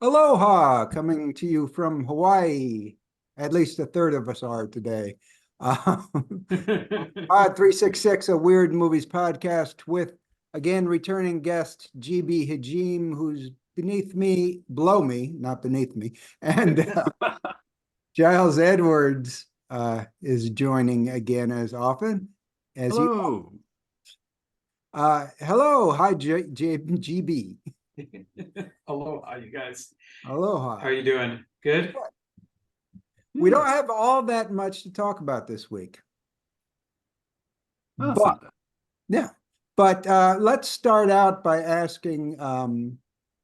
Aloha, coming to you from Hawaii. At least a third of us are today. Pod 366, a Weird Movies podcast with, again, returning guest GB Hajim, who's below me, not beneath me, and Giles Edwards is joining again as often as he. Hello. Hello, hi, GB. Aloha, you guys. Aloha. How are you doing? Good? We don't have all that much to talk about this week. Oh, But yeah, but let's start out by asking,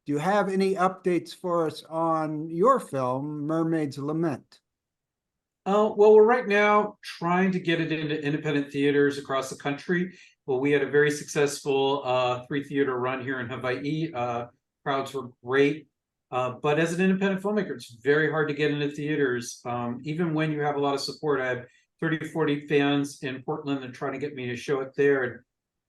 do you have any updates for us on your film, Mermaids Lament? Well, we're right now trying to get it into independent theaters across the country. Well, we had a very successful 3-theater run here in Hawaii. Crowds were great. But as an independent filmmaker, it's very hard to get into theaters. Even when you have a lot of support, I had 30, 40 fans in Portland and trying to get me to show it there. And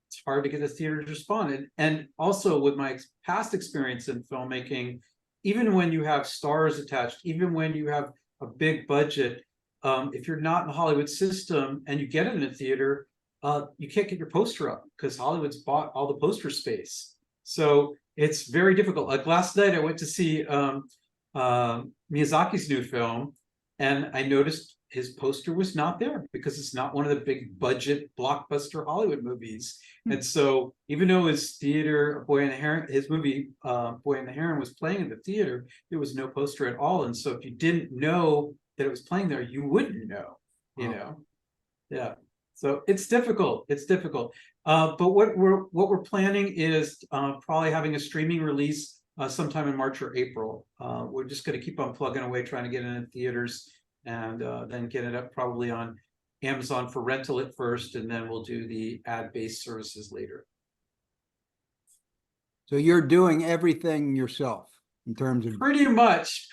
it's hard to get the theater to respond. And also with my past experience in filmmaking, even when you have stars attached, even when you have a big budget, if you're not in the Hollywood system and you get it in a theater, you can't get your poster up because Hollywood's bought all the poster space. So it's very difficult. Like last night, I went to see Miyazaki's new film, and I noticed his poster was not there because it's not one of the big budget blockbuster Hollywood movies. And so even though his theater, Boy and the Heron, his movie Boy and the Heron was playing in the theater, there was no poster at all. And so if you didn't know that it was playing there, you wouldn't know, you know? Yeah. So it's difficult. It's difficult. But what we're planning is probably having a streaming release sometime in March or April. We're just going to keep on plugging away, trying to get it in theaters, and then get it up probably on Amazon for rental at first, and then we'll do the ad-based services later. So you're doing everything yourself in terms of pretty much.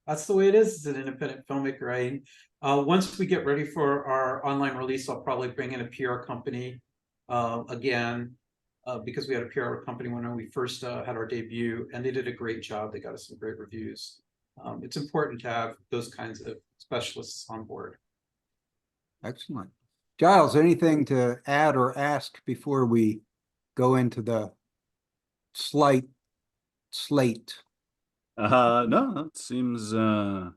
That's the way it is as an independent filmmaker. Once we get ready for our online release, I'll probably bring in a PR company again, because we had a PR company when we first had our debut, and they did a great job. They got us some great reviews. It's important to have those kinds of specialists on board. Excellent. Giles, anything to add or ask before we go into the slate? No, it seems a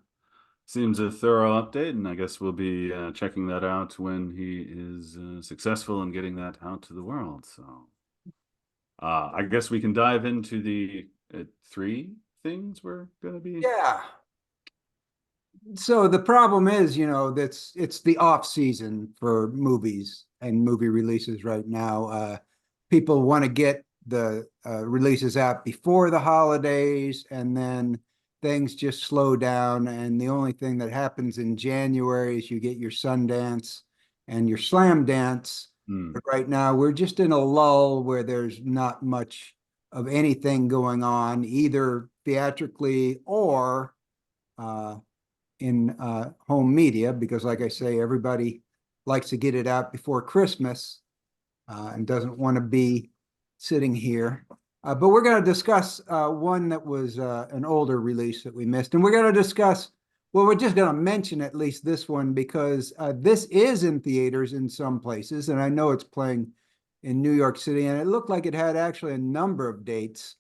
thorough update, and I guess we'll be checking that out when he is successful in getting that out to the world. So I guess we can dive into the 3 things we're going to be. Yeah. So the problem is, it's the off season for movies and movie releases right now. People want to get the releases out before the holidays, and then things just slow down. And the only thing that happens in January is you get your Sundance and your Slam Dance. But right now, we're just in a lull where there's not much of anything going on, either theatrically or in home media, because like I say, everybody likes to get it out before Christmas and doesn't want to be sitting here. But we're going to discuss one that was an older release that we missed. And we're going to discuss, well, we're just going to mention at least this one because this is in theaters in some places. And I know it's playing in New York City. And it looked like it had actually a number of dates.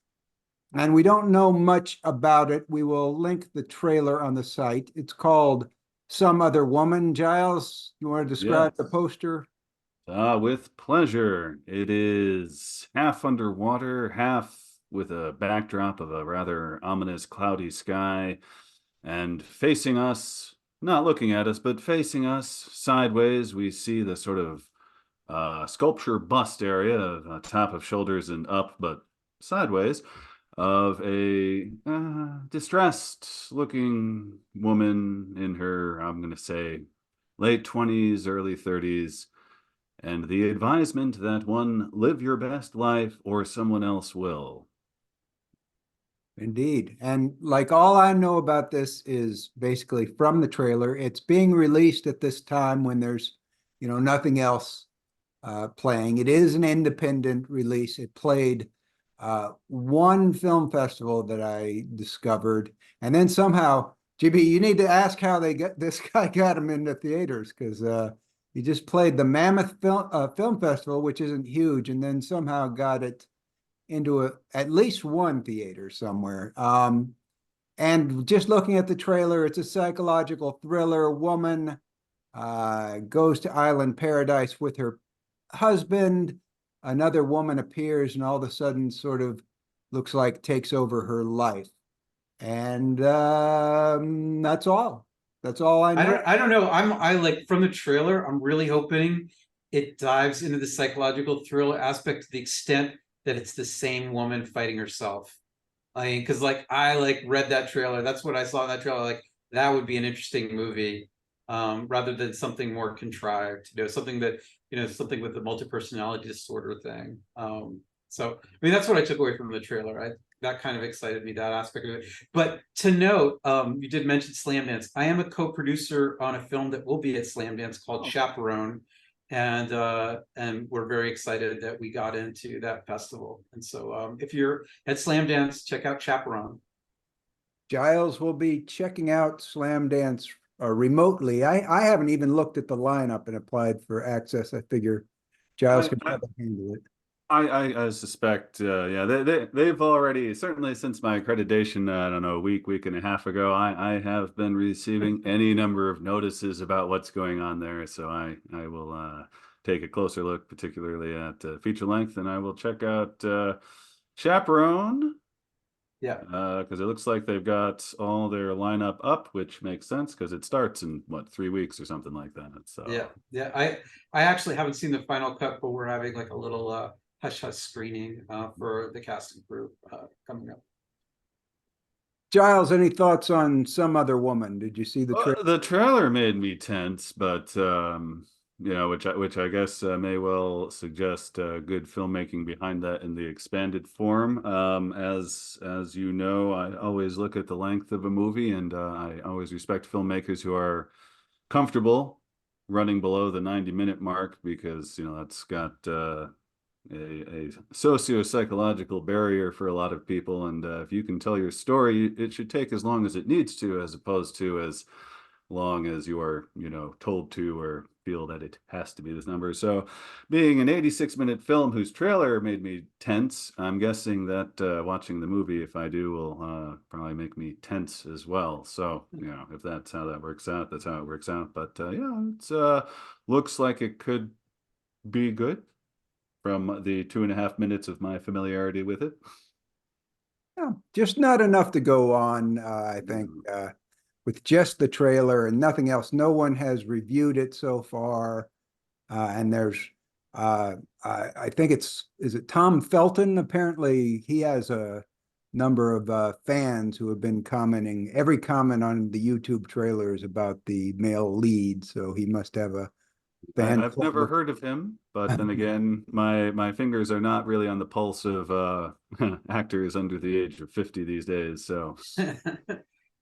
And we don't know much about it. We will link the trailer on the site. It's called Some Other Woman. Giles, you want to describe the poster? With pleasure. It is half underwater, half with a backdrop of a rather ominous cloudy sky, and facing us, not looking at us, but facing us sideways, we see the sort of sculpture bust area, top of shoulders and up, but sideways, of a distressed looking woman in her, I'm going to say, late 20s, early 30s, and the advisement that one live your best life or someone else will. Indeed. And like all I know about this is basically from the trailer. It's being released at this time when there's, nothing else playing. It is an independent release. It played one film festival that I discovered, and then somehow, GB, you need to ask how they get this guy got him into theaters, because he just played the Mammoth Film Festival, which isn't huge, and then somehow got it into at least one theater somewhere. And just looking at the trailer, it's a psychological thriller. A woman goes to island paradise with her husband. Another woman appears and all of a sudden sort of looks like takes over her life. And that's all. That's all I know. I don't know. I like from the trailer, I'm really hoping it dives into the psychological thriller aspect to the extent that it's the same woman fighting herself. I mean, because like I like read that trailer. That's what I saw in that trailer. Like that would be an interesting movie, rather than something more contrived. Something that something with the multi-personality disorder thing. So I mean, that's what I took away from the trailer. That kind of excited me, that aspect of it. But to note, you did mention Slamdance. I am a co-producer on a film that will be at Slamdance called Chaperone. And we're very excited that we got into that festival. And so if you're at Slamdance, check out Chaperone. Giles will be checking out Slamdance remotely. I haven't even looked at the lineup and applied for access. I figure Giles could probably handle it. I suspect, yeah, they've already, certainly since my accreditation, I don't know, a week and a half ago, I have been receiving any number of notices about what's going on there. So I will take a closer look, particularly at feature length, and I will check out Chaperone. Yeah. Because it looks like they've got all their lineup up, which makes sense because it starts in what, 3 weeks or something like that. So yeah. I actually haven't seen the final cut, but we're having like a little hush hush screening for the casting crew coming up. Giles, any thoughts on Some Other Woman? Did you see the trailer? The trailer made me tense, but which I guess may well suggest good filmmaking behind that in the expanded form. As you know, I always look at the length of a movie, and I always respect filmmakers who are comfortable running below the 90-minute mark, because that's got a socio-psychological barrier for a lot of people, and if you can tell your story, it should take as long as it needs to, as opposed to as long as you are told to, or feel that it has to be this number. So being an 86-minute film whose trailer made me tense, I'm guessing that watching the movie, if I do, will probably make me tense as well. So if that's how that works out, that's how it works out. But yeah, it's looks like it could be good from the 2.5 minutes of my familiarity with it. Yeah, just not enough to go on, I think, with just the trailer and nothing else. No one has reviewed it so far. And there's, I think is it Tom Felton? Apparently he has a number of fans who have been commenting. Every comment on the YouTube trailer is about the male lead. So he must have a fan. I've never heard of him, but then again, my fingers are not really on the pulse of actors under the age of 50 these days. So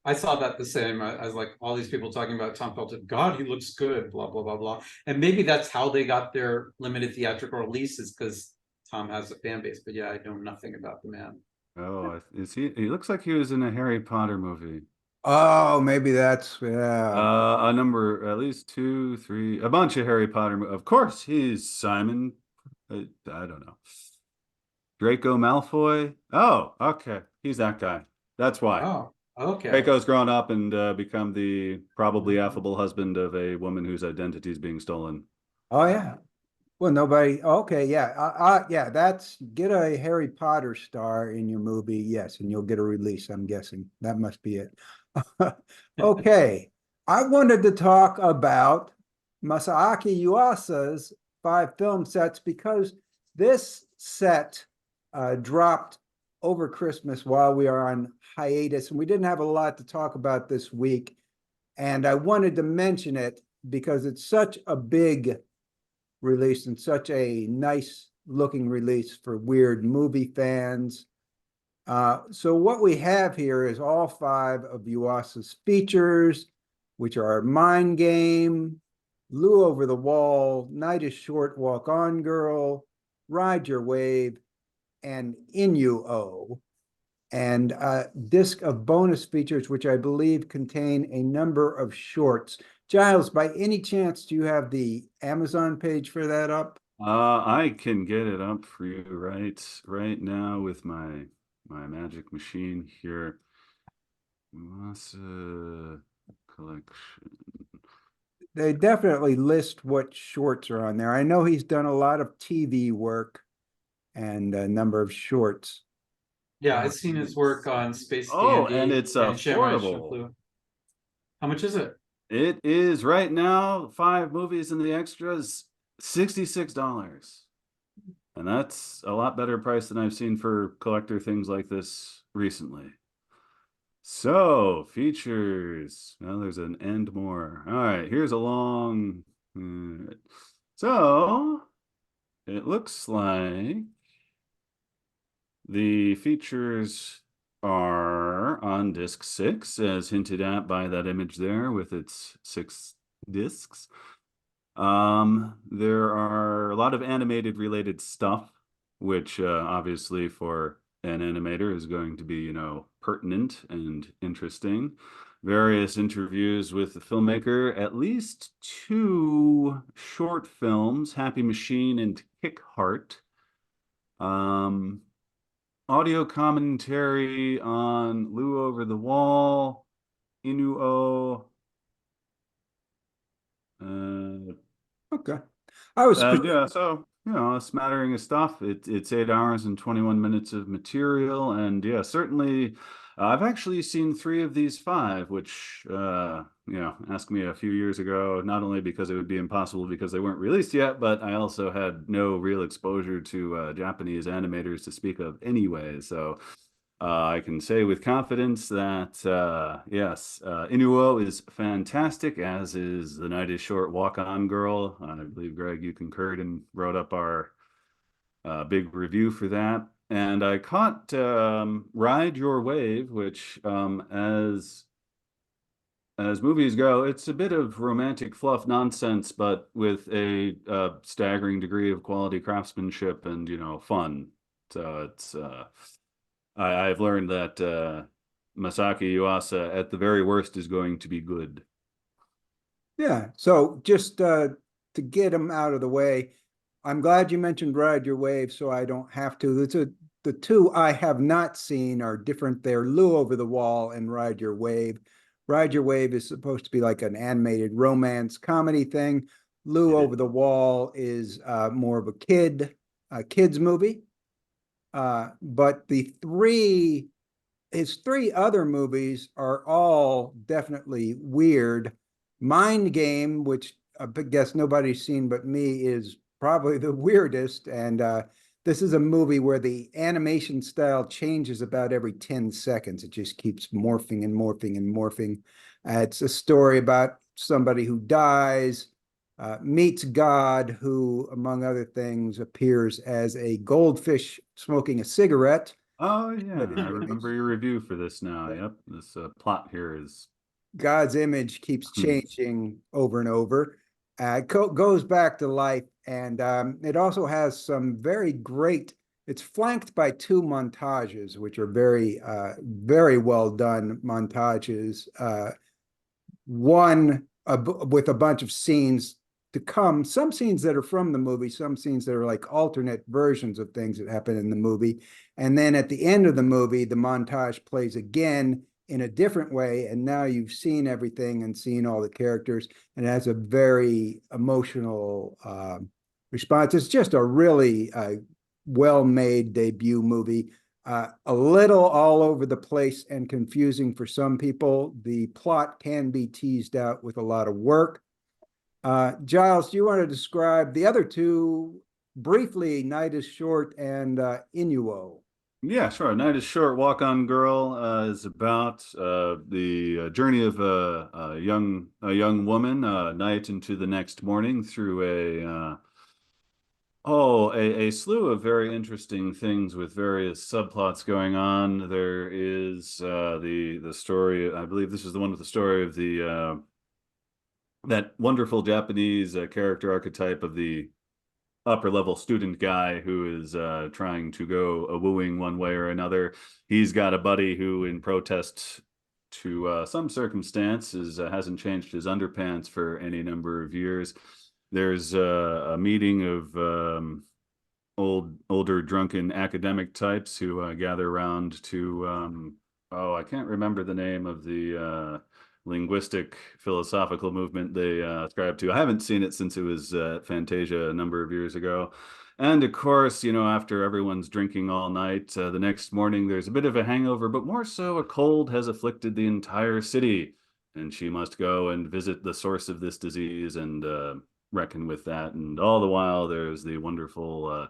I saw that the same. I was like, all these people talking about Tom Felton. God, he looks good. Blah blah blah blah. And maybe that's how they got their limited theatrical releases, because Tom has a fan base. But yeah, I know nothing about the man. oh, is he? He looks like he was in a Harry Potter movie. Oh, maybe that's, yeah. A number, at least 2, 3, a bunch of Harry Potter. Of course, he's Simon. I don't know. Draco Malfoy. Oh, okay. He's that guy. That's why. Oh, okay. Draco's grown up and become the probably affable husband of a woman whose identity is being stolen. Oh, yeah. Well, nobody. Okay, yeah, yeah. That's get a Harry Potter star in your movie, yes, and you'll get a release. I'm guessing that must be it. Okay, I wanted to talk about Masaaki Yuasa's 5 film sets, because this set dropped over Christmas while we are on hiatus, and we didn't have a lot to talk about this week. And I wanted to mention it because it's such a big release and such a nice looking release for weird movie fans. So what we have here is all 5 of Yuasa's features, which are Mind Game, Lou Over the Wall, Night is Short, Walk On Girl, Ride Your Wave, and Inuo, and a disc of bonus features, which I believe contain a number of shorts. Giles, by any chance, do you have the Amazon page for that up? I can get it up for you right now with my magic machine here. Yuasa collection. They definitely list what shorts are on there. I know he's done a lot of TV work and a number of shorts. Yeah, I've seen his work on Space Oh, and Dandy it's and Samurai affordable. Champloo. How much is it? It is right now, 5 movies and the extras, $66. And that's a lot better price than I've seen for collector things like this recently. So, features. Well, there's an and more. All right, here's a long. So, it looks like the features are on disc 6, as hinted at by that image there with its 6 discs. There are a lot of animated related stuff, which obviously for an animator is going to be, you know, pertinent and interesting. Various interviews with the filmmaker, at least 2 short films, Happy Machine and Kick Heart. Audio commentary on Lu Over the Wall, Inuo. Okay. I was Yeah, so you know, a smattering of stuff. It's 8 hours and 21 minutes of material, and yeah, certainly, I've actually seen 3 of these 5, which you know, asked me a few years ago, not only because it would be impossible because they weren't released yet, but I also had no real exposure to Japanese animators to speak of anyway. So I can say with confidence that yes, Inuo is fantastic, as is The Night is Short, Walk On Girl. I believe, Greg, you concurred and wrote up our big review for that. And I caught Ride Your Wave, which as movies go, it's a bit of romantic fluff nonsense, but with a staggering degree of quality craftsmanship and, you know, fun. So it's I've learned that Masaaki Yuasa, at the very worst, is going to be good. Yeah. So just to get them out of the way, I'm glad you mentioned Ride Your Wave, so I don't have to. The 2 I have not seen are different. They're Lu Over the Wall and Ride Your Wave. Ride Your Wave is supposed to be like an animated romance comedy thing. Lu Over the Wall is more of a kids movie. But his 3 other movies are all definitely weird. Mind Game, which I guess nobody's seen but me, is probably the weirdest. And this is a movie where the animation style changes about every 10 seconds. It just keeps morphing and morphing and morphing. It's a story about somebody who dies, meets God, who, among other things, appears as a goldfish smoking a cigarette. Oh yeah, I remember your review for this now. Yep, this plot here is God's image keeps changing over and over. Goes back to life, and it also has some very great. It's flanked by 2 montages, which are very well done montages. One with a bunch of scenes to come, some scenes that are from the movie, some scenes that are like alternate versions of things that happen in the movie. And then at the end of the movie, the montage plays again in a different way. And now you've seen everything and seen all the characters, and it has a very emotional response. It's just a really well-made debut movie. A little all over the place and confusing for some people. The plot can be teased out with a lot of work. Giles, do you want to describe the other 2 briefly? Night is Short and Inuo. Yeah, sure. Night is Short, Walk On Girl is about the journey of a young woman, night into the next morning, through a slew of very interesting things with various subplots going on. There is the story. I believe this is the one with the story of the that wonderful Japanese character archetype of the upper level student guy who is trying to go a wooing one way or another. He's got a buddy who, in protest to some circumstances, hasn't changed his underpants for any number of years. There's a meeting of older drunken academic types who gather around to I can't remember the name of the linguistic philosophical movement they ascribe to. I haven't seen it since it was at Fantasia a number of years ago. And of course, you know, after everyone's drinking all night, the next morning there's a bit of a hangover, but more so a cold has afflicted the entire city. And she must go and visit the source of this disease and reckon with that. And all the while, there's the wonderful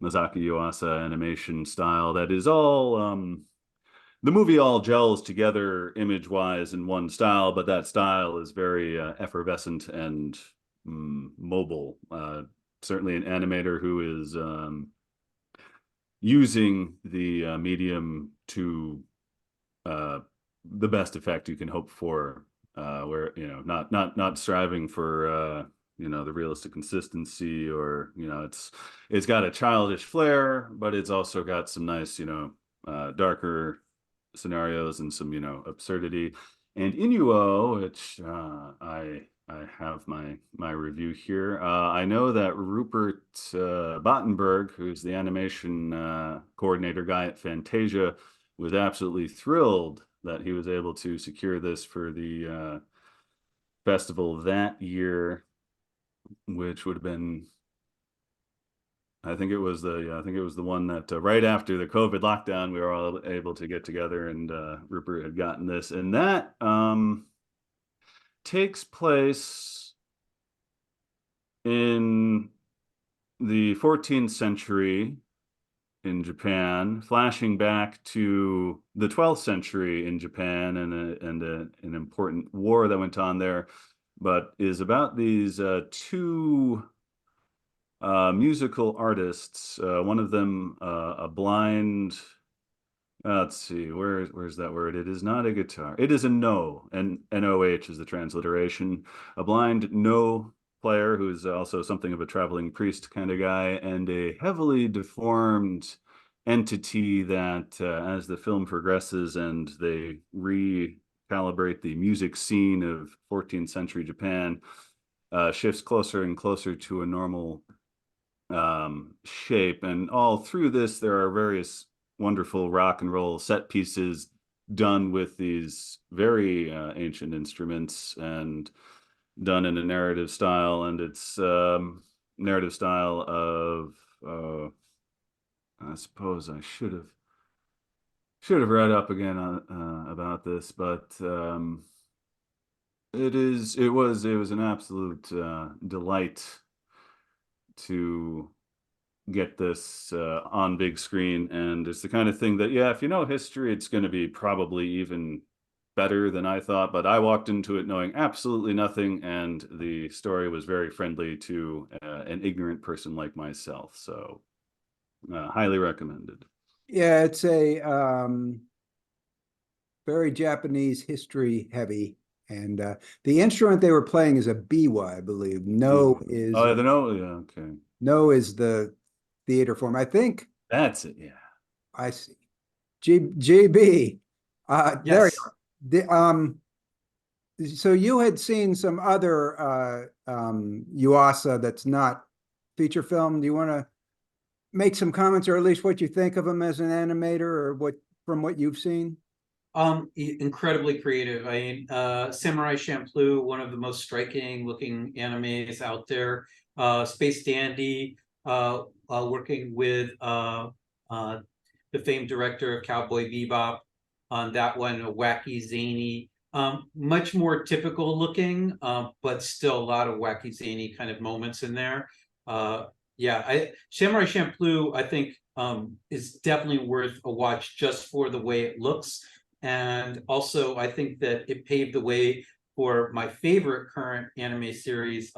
Masaaki Yuasa animation style that is all the movie all gels together image-wise in one style, but that style is very effervescent and mobile. Certainly an animator who is using the medium to the best effect you can hope for, where, you know, not striving for you know, the realistic consistency, or, you know, it's got a childish flair, but it's also got some nice, you know, darker scenarios and some, you know, absurdity. And Inuo, which I have my review here. I know that Rupert Battenberg, who's the animation coordinator guy at Fantasia, was absolutely thrilled that he was able to secure this for the festival that year, which would have been, I think it was the one that right after the COVID lockdown, we were all able to get together, and Rupert had gotten this, and that takes place in the 14th century in Japan, flashing back to the 12th century in Japan, and an important war that went on there, but is about these two musical artists. One of them a blind. Let's see, where's that word? It is not a guitar. It is a no, and NOH is the transliteration. A blind no player who's also something of a traveling priest kind of guy, and a heavily deformed entity that, as the film progresses and they recalibrate the music scene of 14th century Japan, shifts closer and closer to a normal shape. And all through this, there are various wonderful rock and roll set pieces done with these very ancient instruments and done in a narrative style. And it's narrative style of I suppose I should have read up again on about this, but it was an absolute delight to get this on big screen. And it's the kind of thing that, yeah, if you know history, it's going to be probably even better than I thought. But I walked into it knowing absolutely nothing, and the story was very friendly to an ignorant person like myself. So highly recommended. Yeah, it's a very Japanese history heavy. And the instrument they were playing is a biwa, I believe. No is the no, yeah, okay. No is the theater form. I think that's it. Yeah, I see. GB. Yes. There you are. So you had seen some other Yuasa that's not feature film. Do you want to make some comments, or at least what you think of him as an animator, or what from what you've seen? Incredibly creative. I mean, Samurai Champloo, one of the most striking looking animes out there. Space Dandy, working with the famed director of Cowboy Bebop on that one, a wacky, zany, much more typical looking, but still a lot of wacky, zany kind of moments in there. Samurai Champloo, I think, is definitely worth a watch just for the way it looks. And also, I think that it paved the way for my favorite current anime series,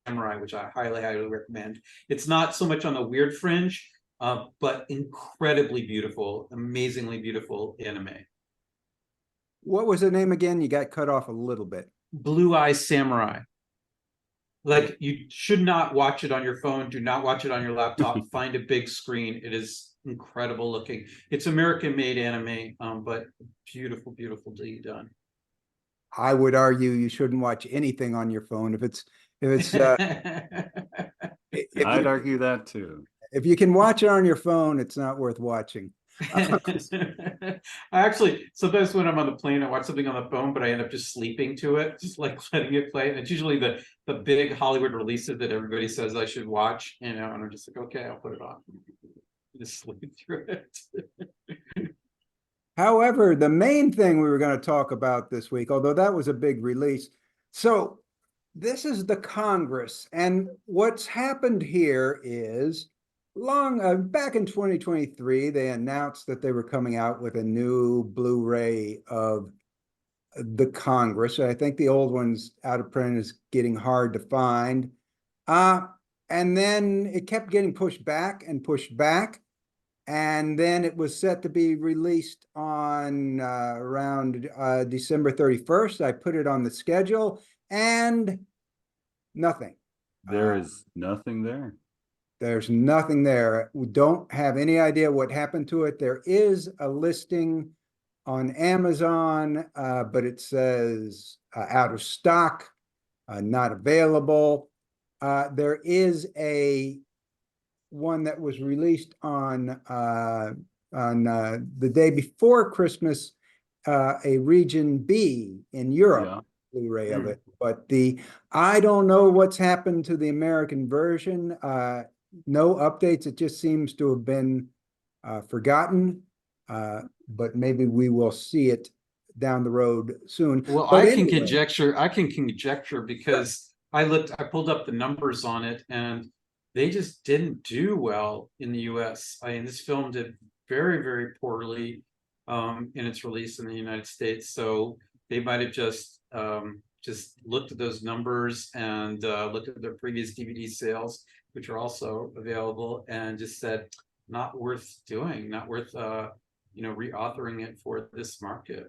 Samurai, which I highly, highly recommend. It's not so much on the weird fringe, but incredibly beautiful, amazingly beautiful anime. What was the name again? You got cut off a little bit. Blue Eye Samurai. Like, you should not watch it on your phone. Do not watch it on your laptop. Find a big screen. It is incredible looking. It's American made anime, but beautiful, beautifully done. I would argue you shouldn't watch anything on your phone if it's I'd argue that too. if you can watch it on your phone, it's not worth watching. I actually, sometimes when I'm on the plane, I watch something on the phone, but I end up just sleeping to it, just like letting it play. And it's usually the big Hollywood releases that everybody says I should watch, and I'm just like, okay, I'll put it on. Just sleep through it. However, the main thing we were going to talk about this week, although that was a big release. So this is the Congress, and what's happened here is back in 2023, they announced that they were coming out with a new Blu-ray of the Congress. I think the old one's out of print, is getting hard to find. And then it kept getting pushed back and pushed back. And then it was set to be released on around December 31st. I put it on the schedule and nothing. There is nothing there. There's nothing there. We don't have any idea what happened to it. There is a listing on Amazon, but it says out of stock, not available. There is a one that was released on the day before Christmas, a region B in Europe, Blu-ray of it. But I don't know what's happened to the American version. No updates. It just seems to have been forgotten. But maybe we will see it down the road soon. Well, but I can anyway, conjecture because I pulled up the numbers on it, and they just didn't do well in the US. I mean, this film did very, very poorly in its release in the United States. So they might have just looked at those numbers and looked at their previous DVD sales, which are also available, and just said, not worth doing, not worth reauthoring it for this market.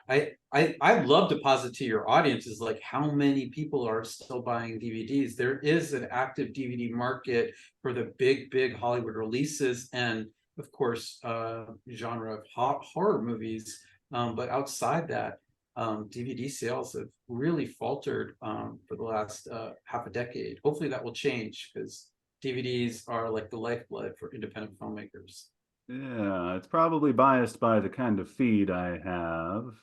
I'd love to posit to your audience is like how many people are still buying DVDs. There is an active DVD market for the big Hollywood releases, and of course genre of horror movies, but outside that, DVD sales have really faltered for the last half a decade. Hopefully that will change, because DVDs are like the lifeblood for independent filmmakers. Yeah, it's probably biased by the kind of feed I have,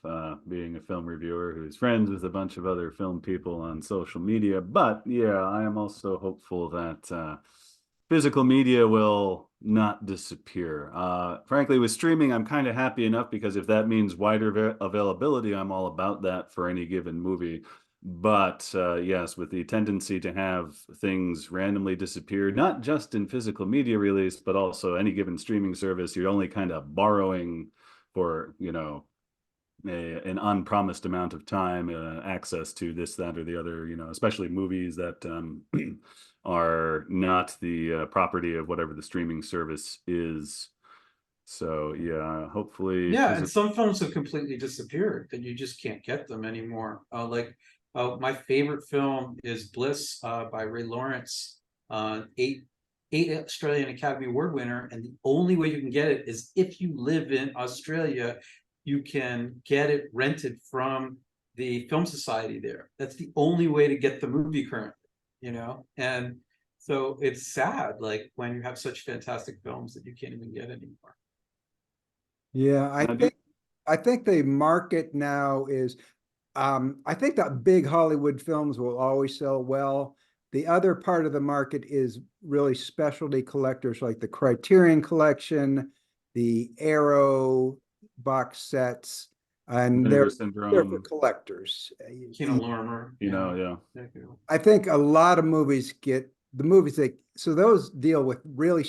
being a film reviewer who's friends with a bunch of other film people on social media. But yeah, I am also hopeful that physical media will not disappear. Frankly, with streaming, I'm kind of happy enough, because if that means wider availability, I'm all about that for any given movie. But yes, with the tendency to have things randomly disappear, not just in physical media release, but also any given streaming service, you're only kind of borrowing for, an unpromised amount of time, access to this, that, or the other, especially movies that are not the property of whatever the streaming service is. So yeah, hopefully. Yeah, and some films have completely disappeared, that you just can't get them anymore. My favorite film is Bliss by Ray Lawrence, eight Australian Academy Award winner, and the only way you can get it is if you live in Australia. You can get it rented from the Film Society there. That's the only way to get the movie currently, and so it's sad, like when you have such fantastic films that you can't even get anymore. Yeah, I think the market now is, I think that big Hollywood films will always sell well. The other part of the market is really specialty collectors, like the Criterion Collection, the Arrow box sets, and they're for collectors. Kino Lormer. Yeah. I think a lot of movies get the movies so those deal with really,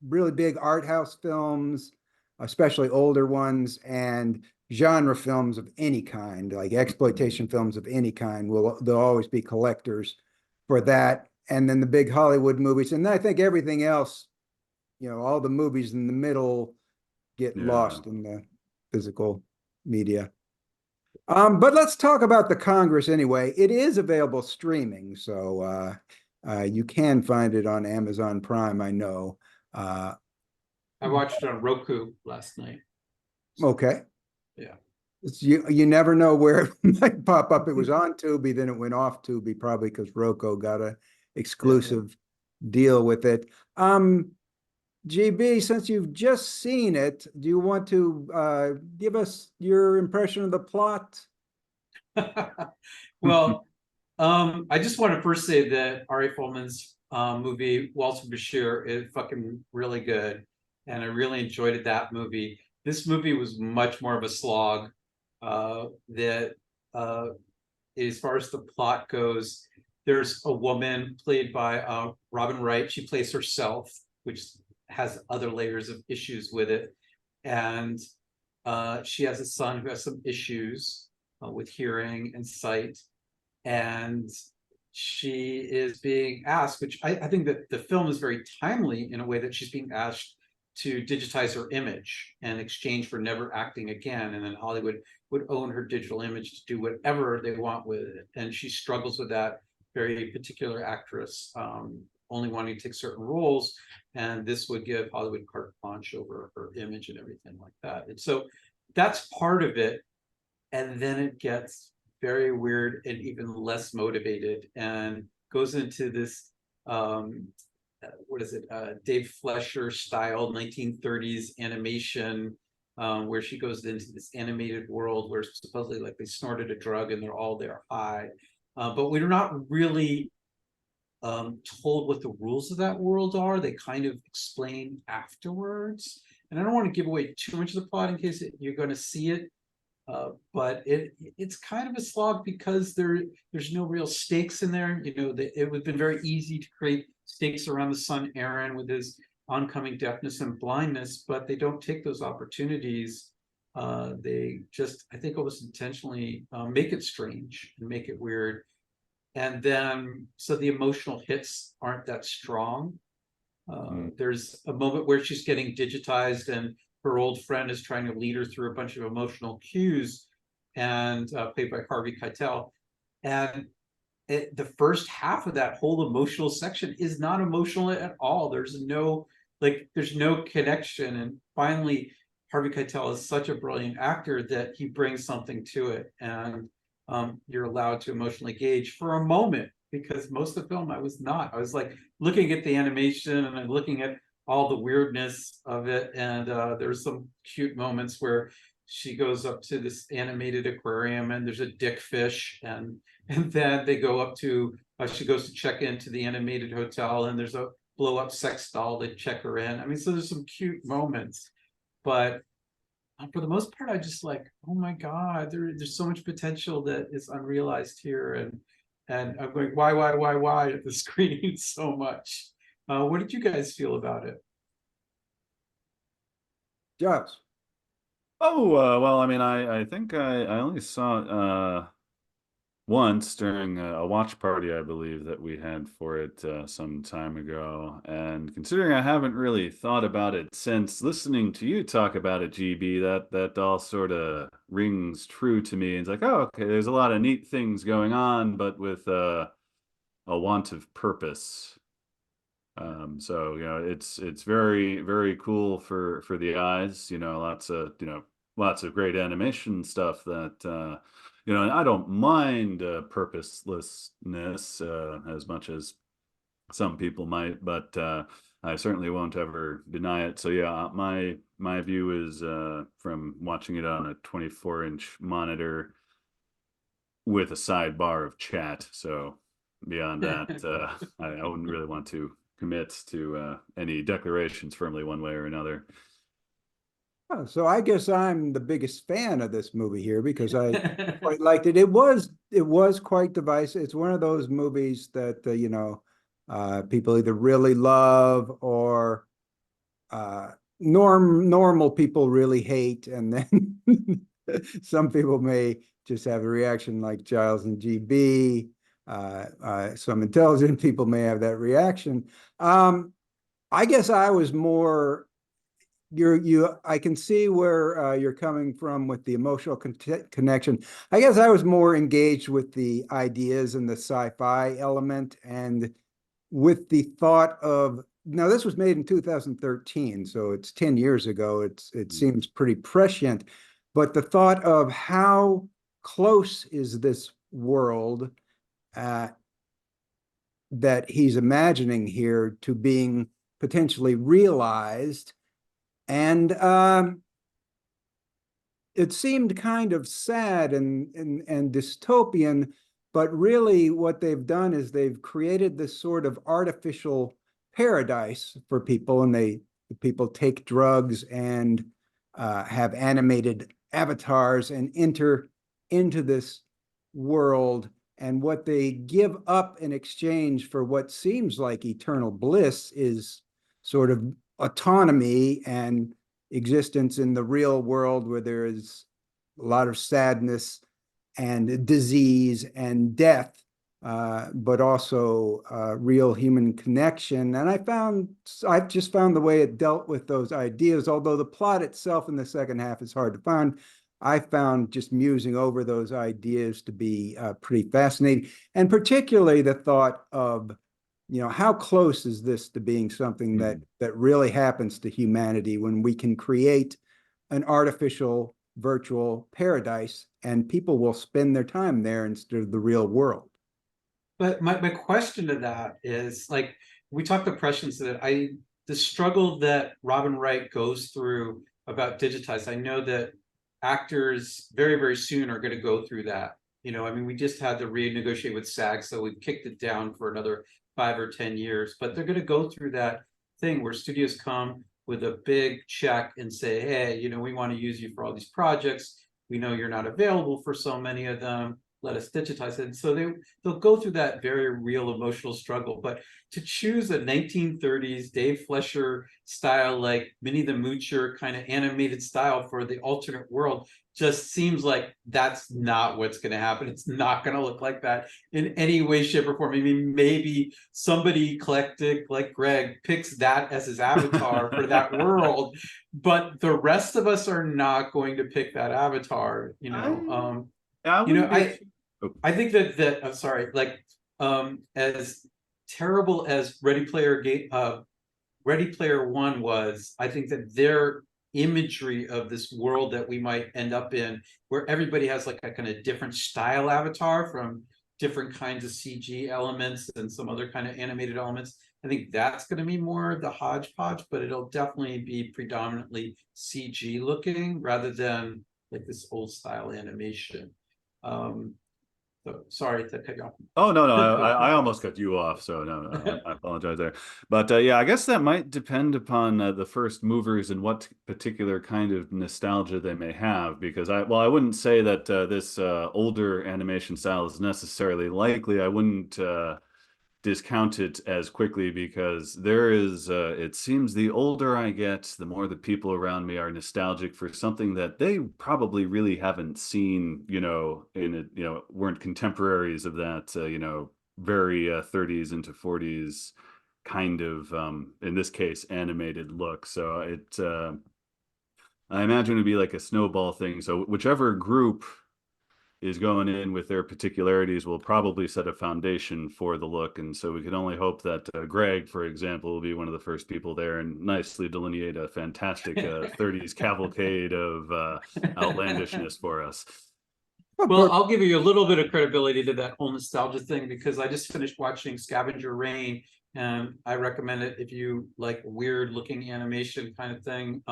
really big art house films, especially older ones, and genre films of any kind, like exploitation films of any kind. There'll always be collectors for that. And then the big Hollywood movies. And I think everything else, all the movies in the middle get lost in the physical media. But let's talk about the Congress anyway. It is available streaming, so you can find it on Amazon Prime, I know. I watched it on Roku last night. Okay. Yeah. You never know where it might pop up. It was on Tubi, then it went off Tubi, probably because Roku got a exclusive deal with it. GB, since you've just seen it, do you want to give us your impression of the plot? Well, I just want to first say that Ari Folman's movie Walter Bashir is fucking really good, and I really enjoyed that movie. This movie was much more of a slog. That as far as the plot goes, there's a woman played by Robin Wright. She plays herself, which has other layers of issues with it, and she has a son who has some issues with hearing and sight, and she is being asked, which I think that the film is very timely in a way that she's being asked to digitize her image in exchange for never acting again. And then Hollywood would own her digital image to do whatever they want with it. And she struggles with that very particular actress, only wanting to take certain roles. And this would give Hollywood carte blanche over her image and everything like that. And so that's part of it. And then it gets very weird and even less motivated and goes into this what is it, Dave Fleischer style 1930s animation, where she goes into this animated world where supposedly like they snorted a drug and they're all there high, but we're not really told what the rules of that world are. They kind of explain afterwards, and I don't want to give away too much of the plot in case you're going to see it. But it's kind of a slog because there's no real stakes in there. You know, it would have been very easy to create stakes around the son Aaron with his oncoming deafness and blindness, but they don't take those opportunities. They just, I think, almost intentionally make it strange and make it weird. And then, so the emotional hits aren't that strong. There's a moment where she's getting digitized and her old friend is trying to lead her through a bunch of emotional cues, and played by Harvey Keitel. And the first half of that whole emotional section is not emotional at all. There's no connection. And finally, Harvey Keitel is such a brilliant actor that he brings something to it, and you're allowed to emotionally engage for a moment. Because most of the film, I was not. I was like looking at the animation and I'm looking at all the weirdness of it, and there's some cute moments where she goes up to this animated aquarium and there's a dick fish, and then they go up to she goes to check into the animated hotel and there's a blow up sex doll to check her in. I mean, so there's some cute moments, but for the most part I just like, oh my god, there's so much potential that is unrealized here, and I'm going, why at the screen so much. What did you guys feel about it? Jobs. Oh, well, I mean, I think I only saw it once during a watch party, I believe, that we had for it some time ago. And considering I haven't really thought about it since, listening to you talk about it, GB, that all sort of rings true to me. It's like, oh, okay, there's a lot of neat things going on, but with a want of purpose. So it's very, very cool for the eyes. Lots of great animation stuff that and I don't mind purposelessness as much as some people might, but I certainly won't ever deny it. So yeah, my view is from watching it on a 24-inch monitor with a sidebar of chat. So beyond that, I wouldn't really want to commit to any declarations firmly one way or another. Oh, so I guess I'm the biggest fan of this movie here because I quite liked it. It was quite divisive. It's one of those movies that people either really love or normal people really hate, and then some people may just have a reaction like Giles and GB. Some intelligent people may have that reaction. I guess I was more I can see where you're coming from with the emotional connection. I guess I was more engaged with the ideas and the sci-fi element, and with the thought of, now this was made in 2013, so it's 10 years ago. It seems pretty prescient, but the thought of how close is this world that he's imagining here to being potentially realized. And it seemed kind of sad and dystopian, but really what they've done is they've created this sort of artificial paradise for people, and people take drugs and have animated avatars and enter into this world. And what they give up in exchange for what seems like eternal bliss is sort of autonomy and existence in the real world, where there is a lot of sadness and disease and death, but also real human connection. And I've just found the way it dealt with those ideas, although the plot itself in the second half is hard to find. I found just musing over those ideas to be pretty fascinating, and particularly the thought of, how close is this to being something that really happens to humanity when we can create an artificial virtual paradise and people will spend their time there instead of the real world. But my question to that is, like, we talked about prescience, that the struggle that Robin Wright goes through about digitized, I know that actors very, very soon are going to go through that. We just had to renegotiate with SAG, so we've kicked it down for another 5 or 10 years, but they're going to go through that thing where studios come with a big check and say, hey, we want to use you for all these projects. We know you're not available for so many of them. Let us digitize it. And so they'll go through that very real emotional struggle. But to choose a 1930s Dave Fleischer style, like Minnie the Moocher kind of animated style for the alternate world, just seems like that's not what's going to happen. It's not going to look like that in any way, shape, or form. Maybe somebody eclectic like Greg picks that as his avatar for that world, but the rest of us are not going to pick that avatar. I think that I'm sorry, like as terrible as Ready Player One was, I think that their imagery of this world that we might end up in, where everybody has like a kind of different style avatar from different kinds of CG elements and some other kind of animated elements, I think that's going to be more the hodgepodge, but it'll definitely be predominantly CG looking rather than like this old style animation. So sorry to cut you off. Oh, no, I almost cut you off, so no, I apologize there. But yeah, I guess that might depend upon the first movers and what particular kind of nostalgia they may have, because I wouldn't say that this older animation style is necessarily likely. I wouldn't discount it as quickly, because there is it seems the older I get, the more the people around me are nostalgic for something that they probably really haven't seen, weren't contemporaries of that, very 30s into 40s kind of, in this case, animated look. So I imagine it'd be like a snowball thing. So whichever group is going in with their particularities will probably set a foundation for the look. And so we can only hope that Greg, for example, will be one of the first people there and nicely delineate a fantastic 30s cavalcade of outlandishness for us. Well, I'll give you a little bit of credibility to that whole nostalgia thing, because I just finished watching Scavenger Rain, and I recommend it if you like weird looking animation kind of thing.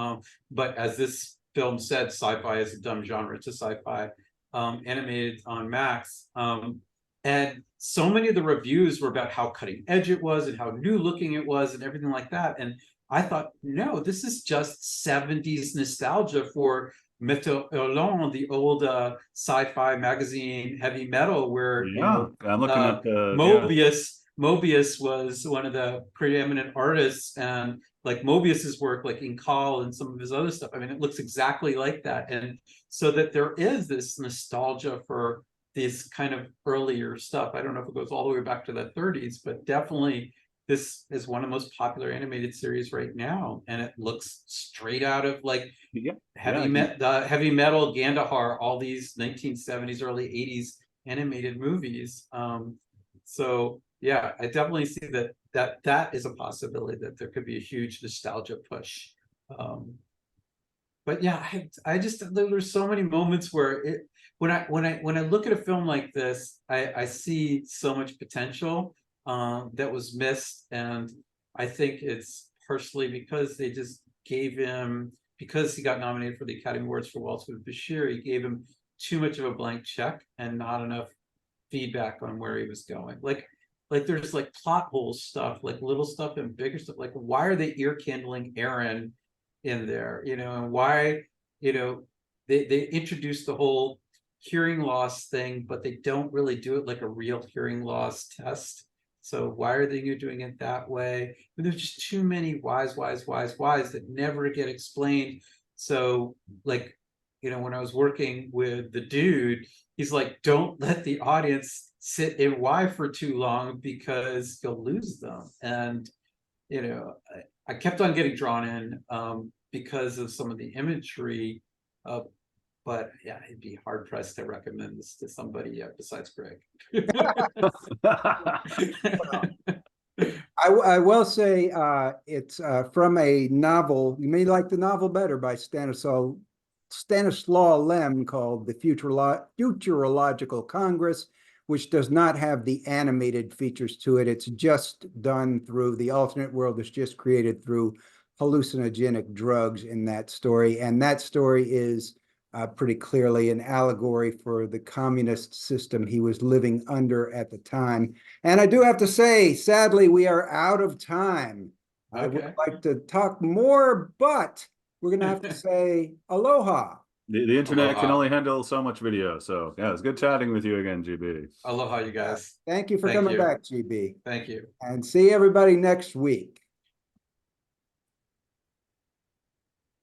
But as this film said, sci-fi is a dumb genre. It's a sci-fi animated on Max, and so many of the reviews were about how cutting edge it was and how new looking it was and everything like that. And I thought, no, this is just 70s nostalgia for Meteorolon, the old sci-fi magazine, heavy metal, where I'm looking at Mobius was one of the preeminent artists, and like Mobius's work, like in Call and some of his other stuff, it looks exactly like that. And so that there is this nostalgia for this kind of earlier stuff. I don't know if it goes all the way back to the 30s, but definitely this is one of the most popular animated series right now, and it looks straight out of like Yeah, heavy metal, Gandahar, all these 1970s, early 80s animated movies. So yeah, I definitely see that is a possibility, that there could be a huge nostalgia push. But yeah, I just, there's so many moments where when I look at a film like this, I see so much potential that was missed, and I think it's partially because they just gave him, because he got nominated for the Academy Awards for Waltz with Bashir, he gave him too much of a blank check and not enough feedback on where he was going. Like there's like plot hole stuff, like little stuff and bigger stuff. Like, why are they ear kindling Aaron in there? You know, and why, you know, they introduced the whole hearing loss thing, but they don't really do it like a real hearing loss test. So why are they doing it that way? But there's just too many whys that never get explained. So like, you know, when I was working with the dude, he's like, don't let the audience sit in why for too long because you'll lose them. And, you know, I kept on getting drawn in because of some of the imagery. But yeah, it'd be hard pressed to recommend this to somebody besides Greg. I will say it's from a novel. You may like the novel better, by Stanislaw Lem, called The Futurological Congress, which does not have the animated features to it. It's just done through the alternate world is just created through hallucinogenic drugs in that story. And that story is pretty clearly an allegory for the communist system he was living under at the time. And I do have to say, sadly, we are out of time. I would like to talk more, but we're going to have to say aloha. The internet Aloha. can only handle so much video. So yeah, it's good chatting with you again, GB. Aloha, you guys. Thank you for coming back, GB. Thank you. And see everybody next week.